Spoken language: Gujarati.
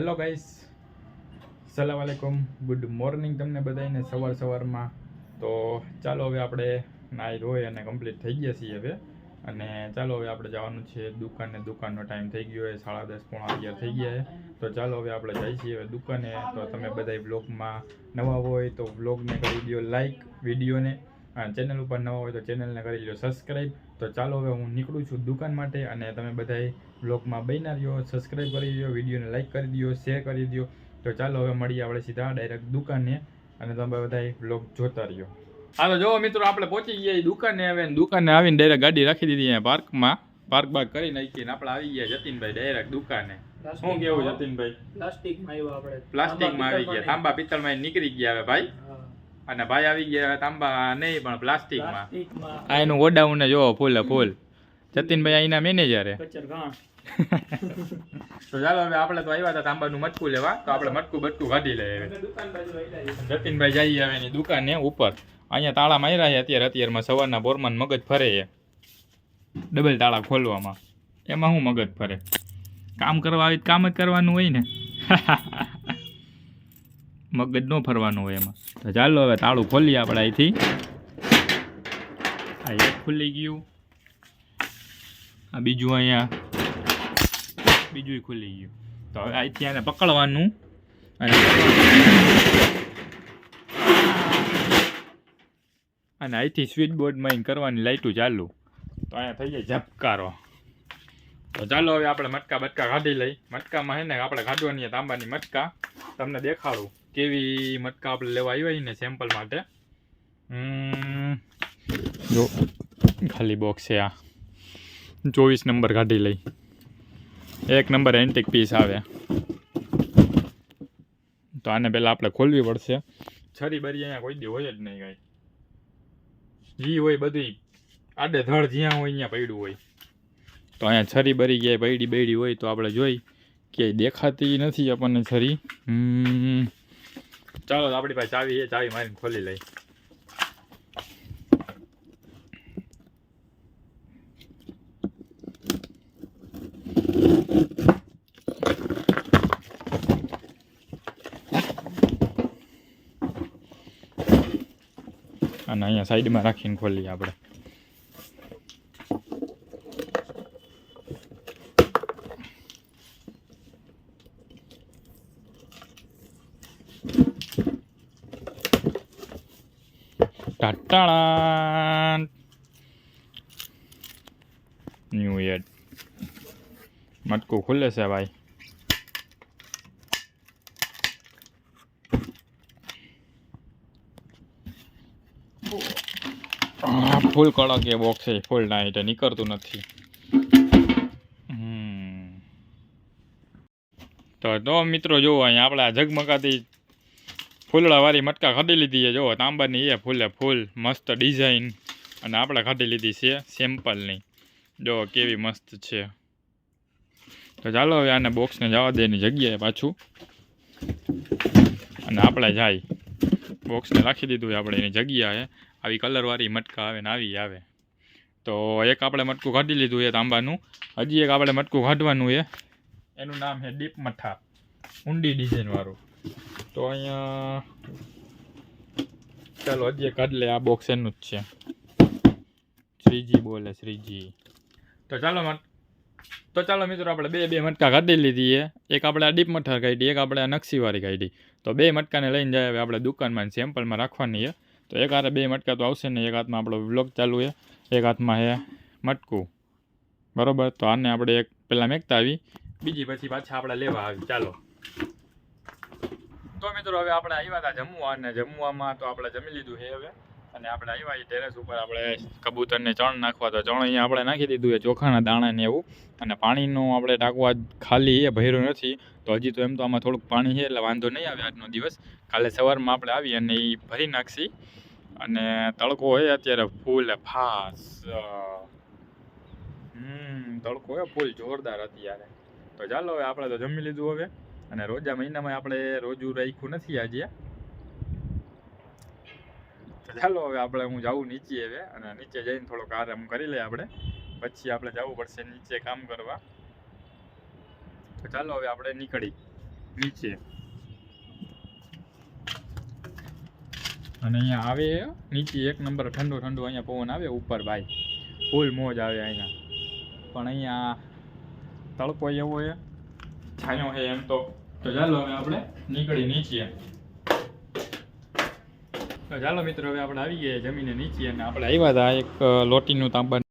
હેલો ગાઈસ, સલામ વાલેકુમ, ગુડ મોર્નિંગ તમને બધાને સવારમાં. તો ચાલો હવે આપણે નાહી ધોઈ અને કમ્પ્લીટ થઈ ગયા છીએ હવે. અને ચાલો હવે આપણે જવાનું છે દુકાને. દુકાનનો ટાઈમ થઈ ગયો છે, 10:30 પોણા 11 થઈ ગયા છે. તો ચાલો હવે આપણે જઈએ છીએ હવે દુકાને. તો તમે બધા વ્લોગમાં નવા હોય તો વ્લોગને કરી દો લાઈક, વિડીયોને ચેનલ ઉપર નવા હોય તો ચેનલને કરી લો સબસ્ક્રાઈબ. તો ચાલો હવે હું નીકળું છું દુકાન માટે, અને તમે બધાય બ્લોગમાં બન્યા રહ્યો, સબસ્ક્રાઈબ કરી દો, વિડીયોને લાઈક કરી દો, શેર કરી દો. તો ચાલો હવે મળીએ આપણે સીધા ડાયરેક્ટ દુકાને, અને તમે બધાય બ્લોગ જોતા રહ્યો. હા તો જો મિત્રો, આપણે પહોંચી ગયા દુકાને. હવે દુકાને આવીને ડાયરેક્ટ ગાડી રાખી દીધી અહીંયા પાર્કમાં, પાર્ક કરી નાખીને આપણે આવી ગયા જતીનભાઈ ડાયરેક્ટ દુકાને. શું કેવું જતીનભાઈ? પ્લાસ્ટિકમાં આવી ગયા, તાંબા પિત્તળમાં નીકળી ગયા હવે ભાઈ. અને ભાઈ આવી ગયા તાંબા નહીં પણ પ્લાસ્ટિકમાં. આ એનું ગોડાઉન ને જોવો ફૂલ ફૂલ. જતીનભાઈ અહીંના મેનેજર હે. તો ચાલો હવે આપણે તો આવ્યા હતા તાંબાનું મટકું લેવા, તો આપણે મટકું બટકું કાઢી લઈએ. જતીનભાઈ જઈએ હવે એની દુકાને ઉપર. અહીંયા તાળા માર્યા છે અત્યારમાં સવારના બોરમાં મગજ ફરે છે ડબલ તાળા ખોલવામાં. એમાં શું મગજ ફરે? કામ કરવા આવી કામ જ કરવાનું હોય ને. મગજ ન ફરવાનું હોય એમાં. તો ચાલો હવે તાળું ખોલીએ આપણે અહીંથી. આ એક ખુલી ગયું, આ બીજું અહીંયા બીજું ખુલી ગયું. તો હવે અહીંથી આને પકડવાનું અને અહીંથી સ્વિચ બોર્ડમાં કરવાની લાઈટું ચાલુ. તો અહીંયા થઈ જાય ઝબકારો. તો ચાલો હવે આપણે મટકા બટકા કાઢી લઈ. મટકામાં છે ને આપણે કાઢવાની તાંબાની મટકા. તમને દેખાડું કેવી મટકા આપણે લેવા આવ્યા ને સેમ્પલ માટે. જો ખાલી બોક્સ છે આ. 24 નંબર કાઢી લઈ. 1 નંબર એન્ટિક પીસ આવે. તો આને પહેલાં આપણે ખોલવી પડશે. છરી બરી અહીંયા કોઈ દી હોય જ નહીં કાંઈ. જી હોય બધી આડે ધડ જ્યાં હોય અહીંયા પડ્યું હોય. તો અહીંયા છરી બરી ગયા પડી હોય તો આપણે જોઈ ક્યાંય દેખાતી નથી આપણને છરી. ચાલો આપણી પાસે ચાવી છે, ચાવી મારીને ખોલી લઈ. અને અહીંયા સાઈડમાં રાખીને ખોલીએ આપણે. ટાટાળા ન્યૂ યર મટકું ખુલે છે ભાઈ. ફૂલ કડક એ બોક્સ છે, ફૂલ નાઈટ નીકળતું નથી. તો મિત્રો જોવો અહીંયા આપણે આ ઝગમગાતી ફૂલડાવાળી મટકા કાઢી લીધી છે. જો તાંબાની એ ફૂલે ફૂલ મસ્ત ડિઝાઇન. અને આપણે કાઢી લીધી છે સેમ્પલની. જો કેવી મસ્ત છે. તો ચાલો હવે આને બોક્સને જવા દે એની જગ્યાએ પાછું. અને આપણે જાય બોક્સને રાખી દીધું આપણે એની જગ્યાએ. આવી કલરવાળી મટકા આવે ને આવી આવે. તો એક આપણે મટકું કાઢી લીધું છે તાંબાનું. હજી એક આપણે મટકું કાઢવાનું છે. એનું નામ છે ડીપ મઠ્ઠા, ઊંડી ડિઝાઇનવાળું. તો અહીંયા ચાલો હજી એક કાઢ લે. આ બોક્સ એનું જ છે. શ્રીજી બોલે શ્રીજી. તો ચાલો મિત્રો આપણે બે મટકા કાઢી લીધી છે. એક આપણે આ ડીપ મઠ્ઠા કાઢી, એક આપણે આ નકશીવાળી કાઢી. તો બે મટકાને લઈને જાય હવે આપણે દુકાનમાં સેમ્પલમાં રાખવાની છે. તો એક હાથે બે મટકા તો આવશે ને. એક હાથમાં આપણો વ્લોગ ચાલુ છે, એક હાથમાં છે મટકું. બરાબર. તો આને આપણે એક પહેલાં મેકતા આવી, બીજી પછી પાછા આપણે લેવા આવી. ચાલો. તો મિત્રો હવે આપણે આવ્યા હતા જમવા, અને જમવામાં તો આપણે જમી લીધું છે હવે. અને આપણે આવ્યા ટેરેસ ઉપર આપણે કબૂતરને ચણ નાખવા. તો ચણ અહીંયા આપણે નાખી દીધું છે, ચોખાના દાણા ને એવું. અને પાણીનું આપણે ટાંકવા ખાલી એ ભર્યું નથી. તો હજી તો એમ તો આમાં થોડુંક પાણી છે એટલે વાંધો નહીં આવે આજનો દિવસ. કાલે સવારમાં આપણે આવી અને એ ભરી નાખશી. અને તડકો હોય અત્યારે ફૂલ ફાસ. તડકો હોય ફૂલ જોરદાર અત્યારે. તો ચાલો હવે આપણે તો જમી લીધું હવે. અને રોજા મહિનામાં આપણે રોજુ રાખ્યું નથી આજે. તો ચાલો હવે આપણે હું જાઉં નીચે હવે, અને નીચે જઈને થોડોક આરામ કરી લઈએ આપણે. પછી આપણે જવું પડશે નીચે કામ કરવા. તો ચાલો હવે આપણે નીકળી. નીચે. અને અહીંયા આવે નીચે એક નંબર ઠંડો ઠંડો અહીંયા પવન આવે ઉપર ભાઈ, ફૂલ મોજ આવે અહીંયા. પણ અહીંયા તડકો એવો છે, છાંયો છે એમ તો ચાલો હવે આપણે નીકળી નીચે. તો ચાલો મિત્રો હવે આપણે આવી ગયા જમીને નીચે, અને આપણે આવ્યા હતા એક લોટીનું તાંબા